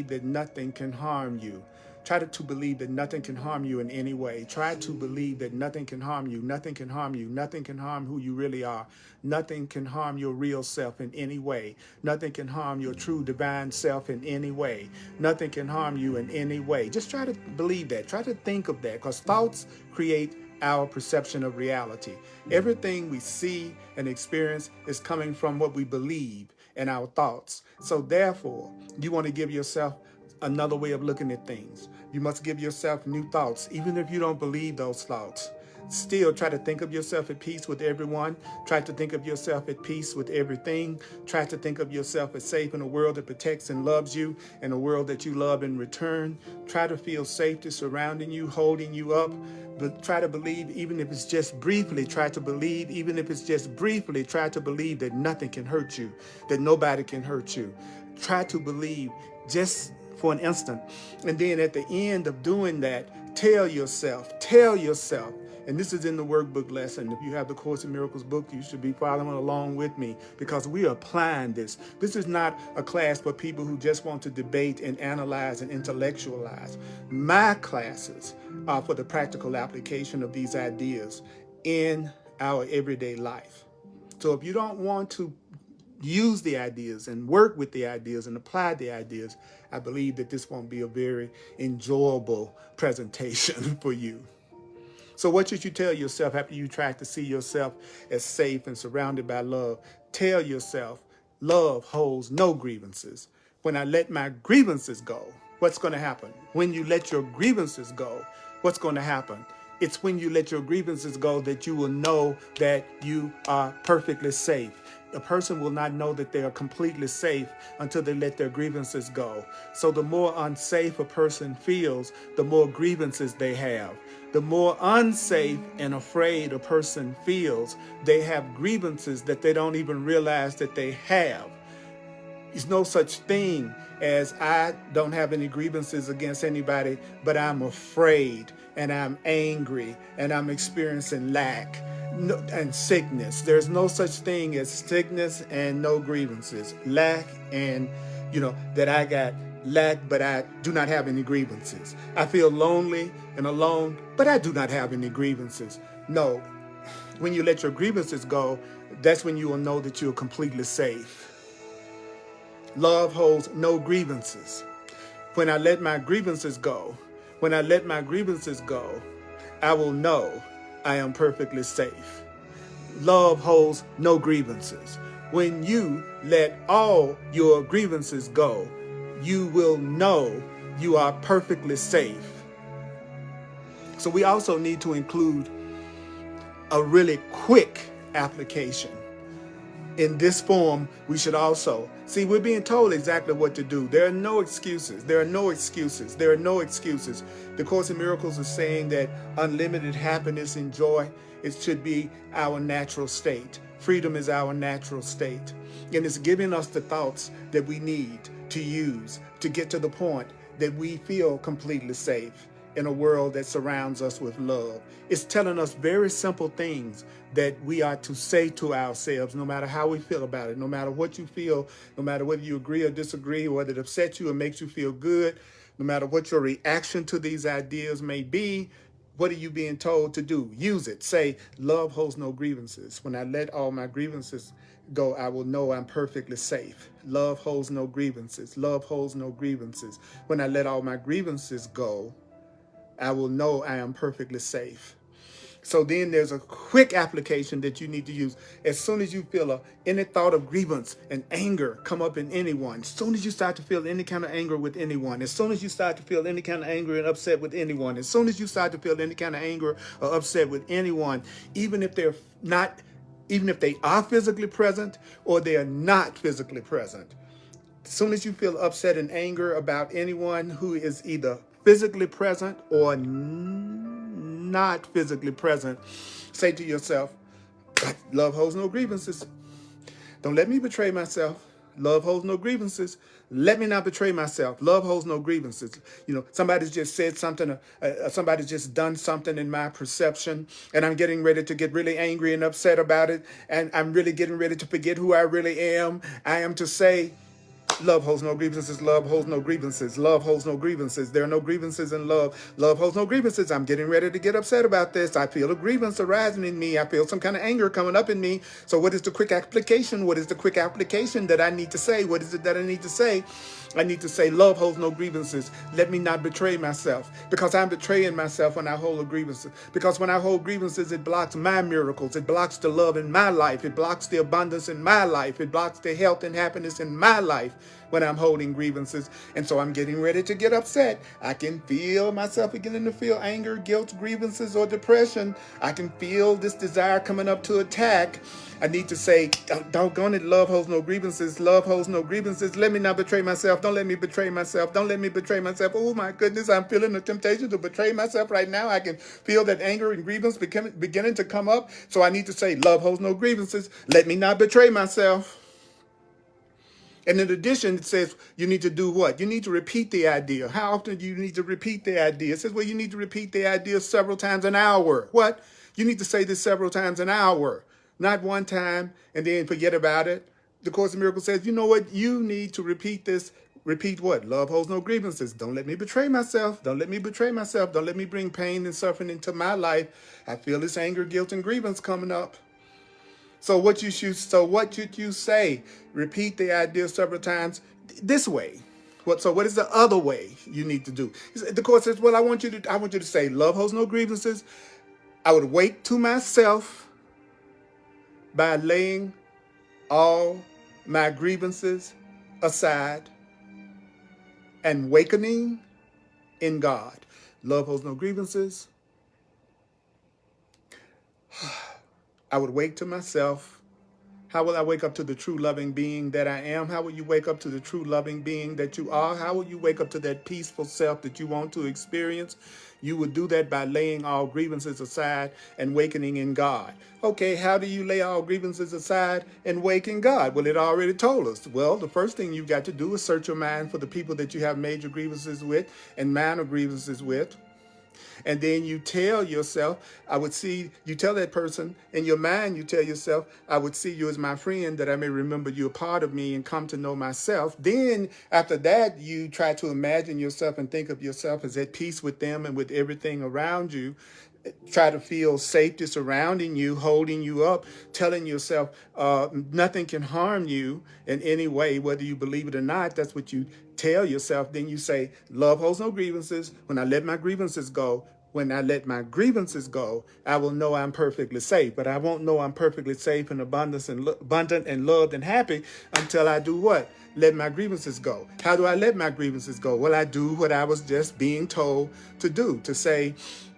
that nothing can harm you. Try to believe that nothing can harm you in any way. Try to believe that nothing can harm you. Nothing can harm you. Nothing can harm who you really are. Nothing can harm your real self in any way. Nothing can harm your true divine self in any way. Nothing can harm you in any way. Just try to believe that. Try to think of that, because thoughts create our perception of reality. Everything we see and experience is coming from what we believe and our thoughts. So therefore, you want to give yourself another way of looking at things. You must give yourself new thoughts, even if you don't believe those thoughts. Still, try to think of yourself at peace with everyone. Try to think of yourself at peace with everything. Try to think of yourself as safe in a world that protects and loves you, in a world that you love in return. Try to feel safety surrounding you, holding you up. But try to believe, even if it's just briefly, try to believe, even if it's just briefly, try to believe that nothing can hurt you, that nobody can hurt you. Try to believe just for an instant. And then at the end of doing that, tell yourself, and this is in the workbook lesson. If you have the Course in Miracles book, you should be following along with me, because we are applying this. This is not a class for people who just want to debate and analyze and intellectualize. My classes are for the practical application of these ideas in our everyday life. So if you don't want to use the ideas and work with the ideas and apply the ideas, I believe that this won't be a very enjoyable presentation for you. So what should you tell yourself after you try to see yourself as safe and surrounded by love? Tell yourself, love holds no grievances. When I let my grievances go, what's going to happen? When you let your grievances go, what's going to happen? It's when you let your grievances go that you will know that you are perfectly safe. A person will not know that they are completely safe until they let their grievances go. So the more unsafe a person feels, the more grievances they have. The more unsafe and afraid a person feels, they have grievances that they don't even realize that they have. There's no such thing as I don't have any grievances against anybody, but I'm afraid and I'm angry and I'm experiencing lack and sickness. There's no such thing as sickness and no grievances. Lack and, that I got lack, but I do not have any grievances. I feel lonely and alone, but I do not have any grievances. No, when you let your grievances go, that's when you will know that you are completely safe. Love holds no grievances. When I let my grievances go, when I let my grievances go, I will know I am perfectly safe. Love holds no grievances. When you let all your grievances go, you will know you are perfectly safe. So we also need to include a really quick application. In this form, we should also, see, we're being told exactly what to do. There are no excuses. There are no excuses. There are no excuses. The Course in Miracles is saying that unlimited happiness and joy, it should be our natural state. Freedom is our natural state. And it's giving us the thoughts that we need to use to get to the point that we feel completely safe in a world that surrounds us with love. It's telling us very simple things that we are to say to ourselves, no matter how we feel about it, no matter what you feel, no matter whether you agree or disagree, whether it upsets you or makes you feel good, no matter what your reaction to these ideas may be. What are you being told to do? Use it. Say, love holds no grievances. When I let all my grievances go, I will know I'm perfectly safe. Love holds no grievances. Love holds no grievances. When I let all my grievances go, I will know I am perfectly safe. So then there's a quick application that you need to use. As soon as you feel any thought of grievance and anger come up in anyone, as soon as you start to feel any kind of anger with anyone, as soon as you start to feel any kind of anger and upset with anyone, as soon as you start to feel any kind of anger or upset with anyone, even if they are physically present or they are not physically present, as soon as you feel upset and anger about anyone who is either physically present or not physically present, say to yourself, love holds no grievances. Don't let me betray myself. Love holds no grievances. Let me not betray myself. Love holds no grievances. Somebody's just said something, somebody's just done something in my perception, and I'm getting ready to get really angry and upset about it, and I'm really getting ready to forget who I really am. I am to say, love holds no grievances. Love holds no grievances. Love holds no grievances. There are no grievances in love. Love holds no grievances. I'm getting ready to get upset about this. I feel a grievance arising in me. I feel some kind of anger coming up in me. So what is the quick application? What is the quick application that I need to say? What is it that I need to say? I need to say, love holds no grievances. Let me not betray myself, because I'm betraying myself when I hold a grievance. Because when I hold grievances, it blocks my miracles. It blocks the love in my life. It blocks the abundance in my life. It blocks the health and happiness in my life when I'm holding grievances. And so I'm getting ready to get upset. I can feel myself beginning to feel anger, guilt, grievances, or depression. I can feel this desire coming up to attack. I need to say, doggone it, love holds no grievances. Love holds no grievances. Let me not betray myself. Don't let me betray myself. Don't let me betray myself. Oh my goodness, I'm feeling the temptation to betray myself right now. I can feel that anger and grievance beginning to come up. So I need to say, love holds no grievances. Let me not betray myself. And in addition, it says you need to do what? You need to repeat the idea. How often do you need to repeat the idea? It says, well, you need to repeat the idea several times an hour. What? You need to say this several times an hour, not one time and then forget about it. The Course in Miracles says, you know what? You need to repeat this. Repeat what? Love holds no grievances. Don't let me betray myself. Don't let me betray myself. Don't let me bring pain and suffering into my life. I feel this anger, guilt, and grievance coming up. So what should you say? Repeat the idea several times this way. What is the other way you need to do? The Course says, well, I want you to say, love holds no grievances. I would wake to myself by laying all my grievances aside and wakening in God. Love holds no grievances. I would wake to myself. How will I wake up to the true loving being that I am? How will you wake up to the true loving being that you are? How will you wake up to that peaceful self that you want to experience? You would do that by laying all grievances aside and wakening in God. Okay, how do you lay all grievances aside and wake in God? Well, it already told us. Well, the first thing you've got to do is search your mind for the people that you have major grievances with and minor grievances with. And then you tell yourself, you tell that person in your mind, you tell yourself, I would see you as my friend that I may remember you a part of me and come to know myself. Then after that, you try to imagine yourself and think of yourself as at peace with them and with everything around you. Try to feel safety surrounding you, holding you up, telling yourself nothing can harm you in any way, whether you believe it or not. That's what you tell yourself. Then you say, love holds no grievances. When I let my grievances go, I will know I'm perfectly safe. But I won't know I'm perfectly safe and abundant and loved and happy until I do what? Let my grievances go. How do I let my grievances go? Well, I do what I was just being told to do, to say,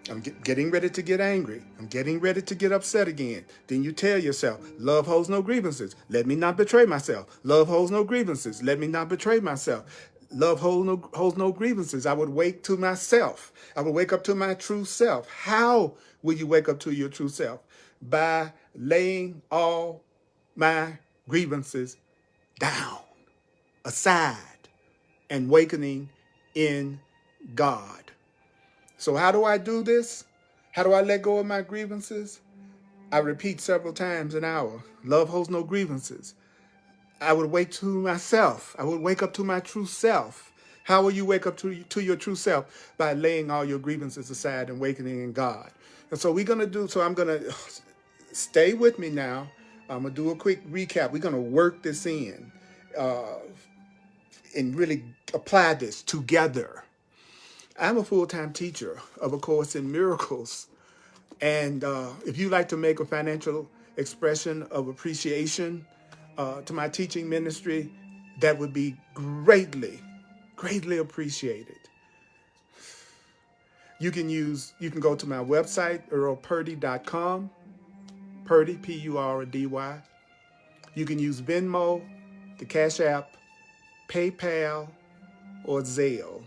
I'm getting ready to get angry. I'm getting ready to get upset again. Then you tell yourself, love holds no grievances. Let me not betray myself. Love holds no grievances. Let me not betray myself. Love holds no grievances. I would wake to myself. I would wake up to my true self. How will you wake up to your true self? By laying all my grievances down, aside, and wakening in God. So how do I do this? How do I let go of my grievances? I repeat several times an hour. Love holds no grievances. I would wake to myself. I would wake up to my true self. How will you wake up to your true self? By laying all your grievances aside and wakening in God. And so I'm going to stay with me now. I'm going to do a quick recap. We're going to work this in and really apply this together. I'm a full-time teacher of A Course in Miracles. And if you like to make a financial expression of appreciation to my teaching ministry, that would be greatly, greatly appreciated. You can go to my website, earlpurdy.com, Purdy, P-U-R-D-Y. You can use Venmo, the Cash App, PayPal, or Zelle.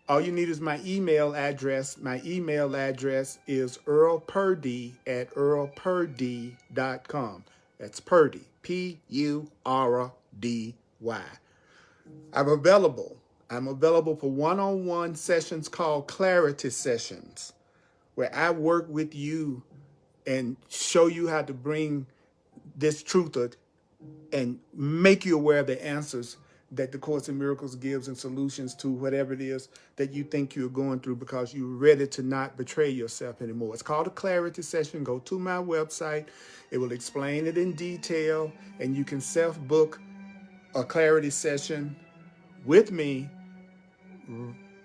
All you need is my email address. My email address is earlpurdy@earlpurdy.com. That's Purdy, P-U-R-D-Y. I'm available for one-on-one sessions called clarity sessions, where I work with you and show you how to bring this truth and make you aware of the answers that the Course in Miracles gives and solutions to whatever it is that you think you're going through, because you're ready to not betray yourself anymore. It's called a clarity session. Go to my website. It will explain it in detail, and you can self-book a clarity session with me.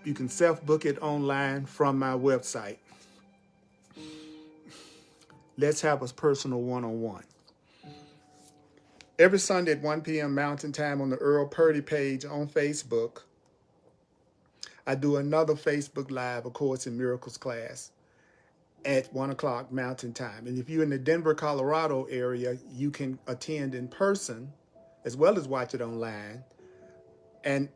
You can self-book it online from my website. Let's have a personal one-on-one. Every Sunday at 1 p.m. Mountain Time on the Earl Purdy page on Facebook, I do another Facebook Live, A Course in Miracles class at 1 o'clock Mountain Time. And if you're in the Denver, Colorado area, you can attend in person as well as watch it online. And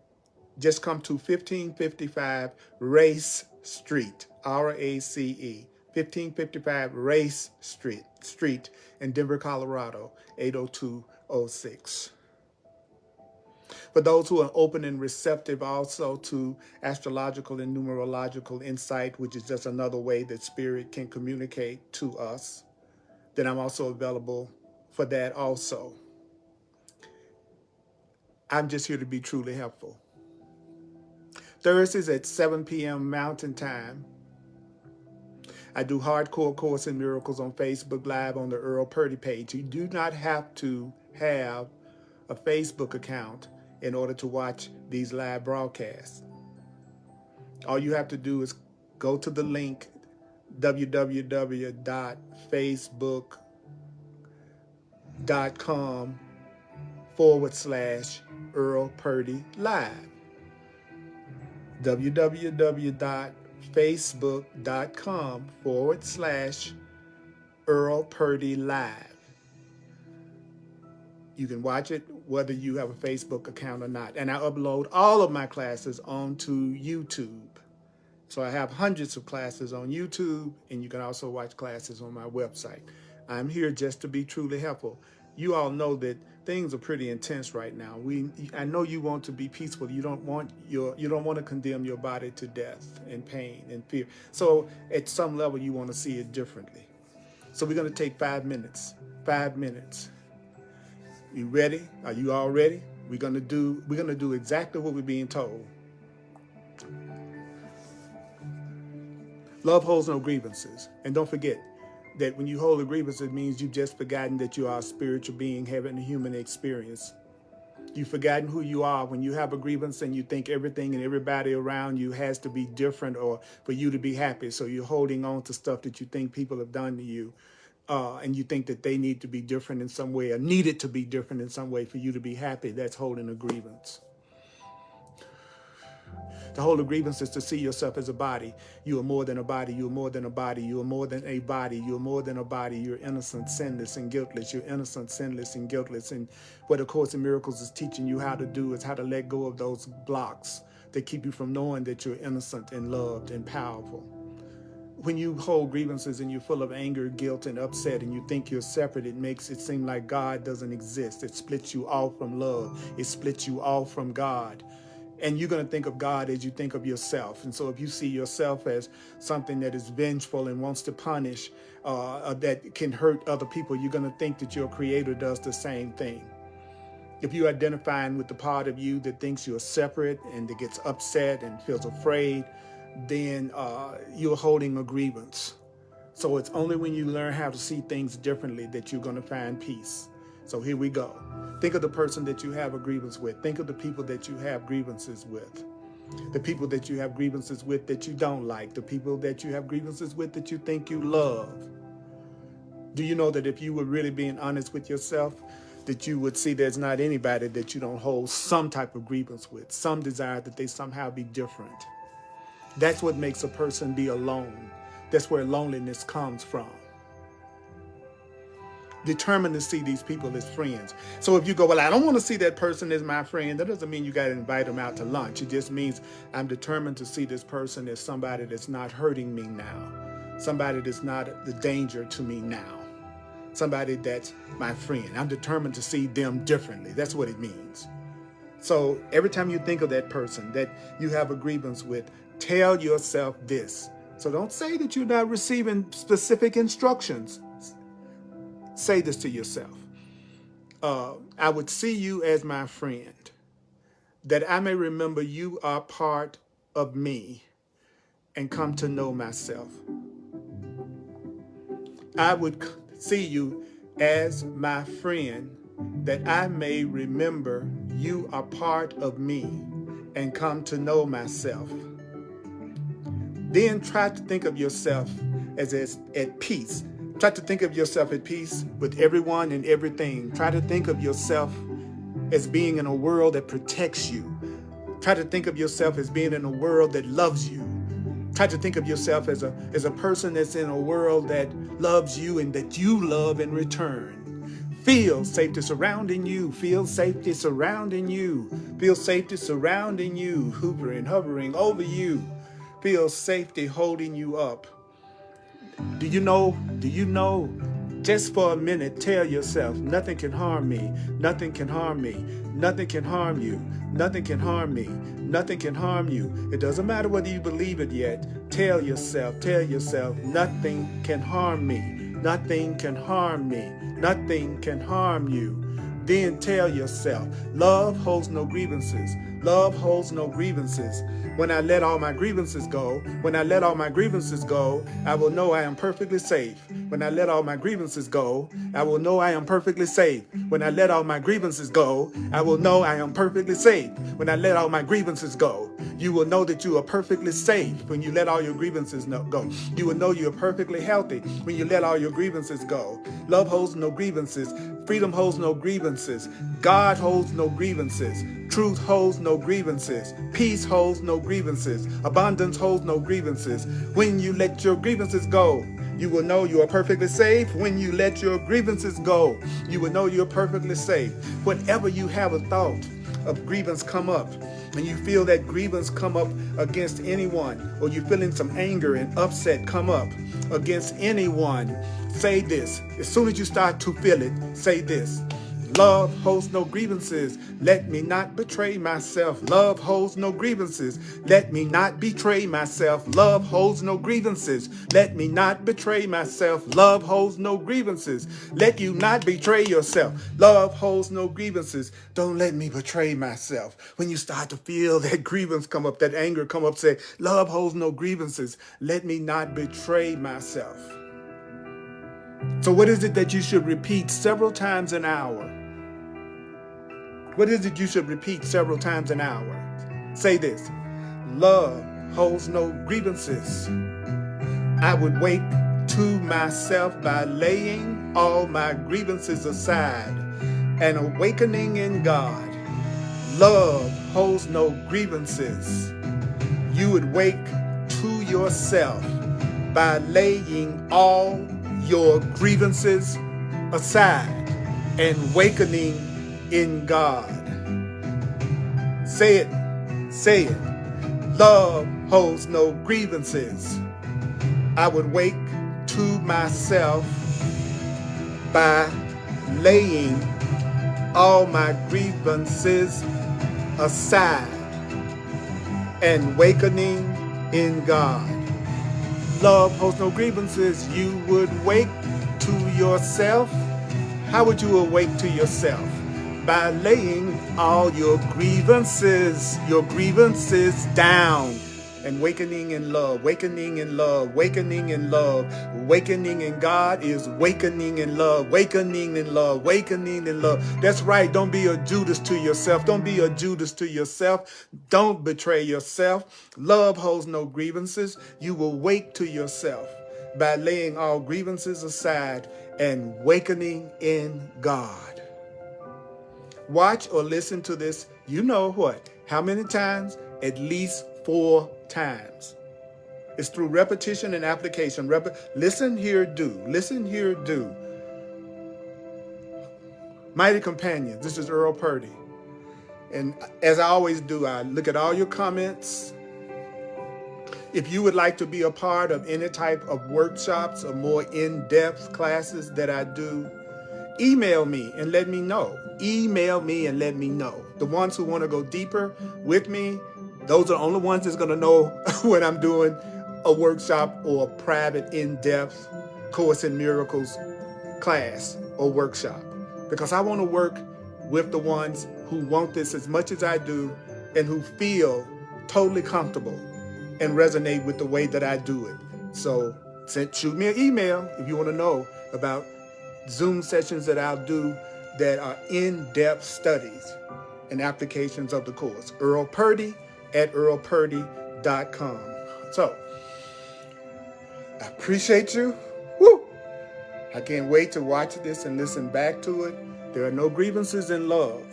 just come to 1555 Race Street, R-A-C-E, 1555 Race Street in Denver, Colorado, 80206. For those who are open and receptive also to astrological and numerological insight, which is just another way that spirit can communicate to us, then I'm also available for that also. I'm just here to be truly helpful. Thursdays at 7 p.m. Mountain Time, I do Hardcore Course in Miracles on Facebook Live on the Earl Purdy page. You do not have to have a Facebook account in order to watch these live broadcasts. All you have to do is go to the link www.facebook.com/Earl Purdy Live. www.facebook.com/Earl Purdy Live. You can watch it whether you have a Facebook account or not. And I upload all of my classes onto YouTube. So I have hundreds of classes on YouTube, and you can also watch classes on my website. I'm here just to be truly helpful. you all know that things are pretty intense right now. I know you want to be peaceful. You don't want to condemn your body to death and pain and fear. So at some level you want to see it differently. So we're going to take 5 minutes. 5 minutes. You ready? Are you all ready? We're going to do exactly what we're being told. Love holds no grievances. And don't forget that when you hold a grievance, it means you've just forgotten that you are a spiritual being having a human experience. You've forgotten who you are when you have a grievance and you think everything and everybody around you has to be different or for you to be happy. So you're holding on to stuff that you think people have done to you. And you think that they need to be different in some way or needed to be different in some way for you to be happy. That's holding a grievance. To hold a grievance is to see yourself as a body. You are more than a body. You are more than a body. You are more than a body. You are more than a body. You're innocent, sinless, and guiltless. You're innocent, sinless, and guiltless. And what A Course in Miracles is teaching you how to do is how to let go of those blocks that keep you from knowing that you're innocent and loved and powerful. When you hold grievances and you're full of anger, guilt, and upset, and you think you're separate, it makes it seem like God doesn't exist. It splits you off from love. It splits you off from God. And you're going to think of God as you think of yourself. And so if you see yourself as something that is vengeful and wants to punish, that can hurt other people, you're going to think that your Creator does the same thing. If you're identifying with the part of you that thinks you're separate and that gets upset and feels afraid, then you're holding a grievance. So it's only when you learn how to see things differently that you're going to find peace. So here we go. Think of the person that you have a grievance with. Think of the people that you have grievances with. The people that you have grievances with that you don't like. The people that you have grievances with that you think you love. Do you know that if you were really being honest with yourself, that you would see there's not anybody that you don't hold some type of grievance with, some desire that they somehow be different. That's what makes a person be alone. That's where loneliness comes from. Determined to see these people as friends. So if you go, well, I don't want to see that person as my friend, that doesn't mean you got to invite them out to lunch. It just means I'm determined to see this person as somebody that's not hurting me now. Somebody that's not the danger to me now. Somebody that's my friend. I'm determined to see them differently. That's what it means. So every time you think of that person that you have a grievance with, tell yourself this. So don't say that you're not receiving specific instructions. Say this to yourself. I would see you as my friend, that I may remember you are part of me and come to know myself. I would see you as my friend, that I may remember you are part of me and come to know myself. Then try to think of yourself as at peace. Try to think of yourself at peace with everyone and everything. Try to think of yourself as being in a world that protects you. Try to think of yourself as being in a world that loves you. Try to think of yourself as a person that's in a world that loves you and that you love in return. Feel safety surrounding you. Feel safety surrounding you. Feel safety surrounding you, hovering over you. Feel safety holding you up. Do you know, just for a minute, tell yourself, nothing can harm me, nothing can harm me, nothing can harm you, nothing can harm me, nothing can harm you. It doesn't matter whether you believe it yet. Tell yourself, nothing can harm me, nothing can harm me, nothing can harm you. Then tell yourself, love holds no grievances. Love holds no grievances. When I let all my grievances go, I will know I am perfectly safe. When I let all my grievances go, I will know I am perfectly safe. When I let all my grievances go, I will know I am perfectly safe. When I let all my grievances go, you will know that you are perfectly safe when you let all your grievances go. You will know you are perfectly healthy when you let all your grievances go. Love holds no grievances. Freedom holds no grievances. God holds no grievances. Truth holds no grievances. Peace holds no grievances. Abundance holds no grievances. When you let your grievances go, you will know you are perfectly safe. When you let your grievances go, you will know you're perfectly safe. Whenever you have a thought of grievance come up, and you feel that grievance come up against anyone, or you're feeling some anger and upset come up against anyone, say this. As soon as you start to feel it, say this. Love holds no grievances. Let me not betray myself. Love holds no grievances. Let me not betray myself. Love holds no grievances. Let me not betray myself. Love holds no grievances. Let you not betray yourself. Love holds no grievances. Don't let me betray myself. When you start to feel that grievance come up, that anger come up, say, love holds no grievances. Let me not betray myself. So what is it that you should repeat several times an hour? What is it you should repeat several times an hour? Say this. Love holds no grievances. I would wake to myself by laying all my grievances aside and awakening in God. Love holds no grievances. You would wake to yourself by laying all your grievances aside and awakening in God. Say it. Say it. Love holds no grievances. I would wake to myself by laying all my grievances aside and awakening in God. Love holds no grievances. You would wake to yourself. How would you awake to yourself? By laying all your grievances down and awakening in love, awakening in love, awakening in love. Awakening in God is awakening in love, awakening in love, awakening in love. That's right. Don't be a Judas to yourself. Don't be a Judas to yourself. Don't betray yourself. Love holds no grievances. You will wake to yourself by laying all grievances aside and awakening in God. Watch or listen to this, you know what? How many times? At least 4 times. It's through repetition and application. Listen, hear, do. Listen, hear, do. Mighty companions, this is Earl Purdy. And as I always do, I look at all your comments. If you would like to be a part of any type of workshops or more in-depth classes that I do, email me and let me know. Email me and let me know. The ones who want to go deeper with me, those are the only ones that's going to know when I'm doing a workshop or a private in-depth Course in Miracles class or workshop. Because I want to work with the ones who want this as much as I do and who feel totally comfortable and resonate with the way that I do it. So shoot me an email if you want to know about Zoom sessions that I'll do that are in-depth studies and applications of the course. Earl Purdy at earlpurdy.com. So, I appreciate you. Woo! I can't wait to watch this and listen back to it. There are no grievances in love.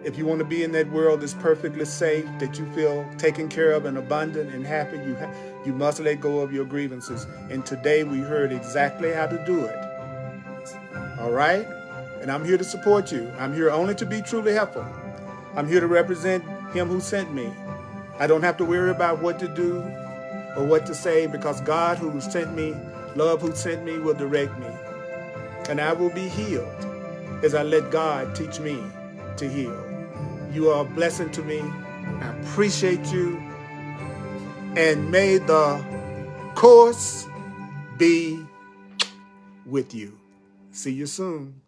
If you want to be in that world that's perfectly safe, that you feel taken care of and abundant and happy, you must let go of your grievances. And today we heard exactly how to do it. All right? And I'm here to support you. I'm here only to be truly helpful. I'm here to represent him who sent me. I don't have to worry about what to do or what to say because God who sent me, love who sent me, will direct me. And I will be healed as I let God teach me to heal. You are a blessing to me. I appreciate you. And may the course be with you. See you soon.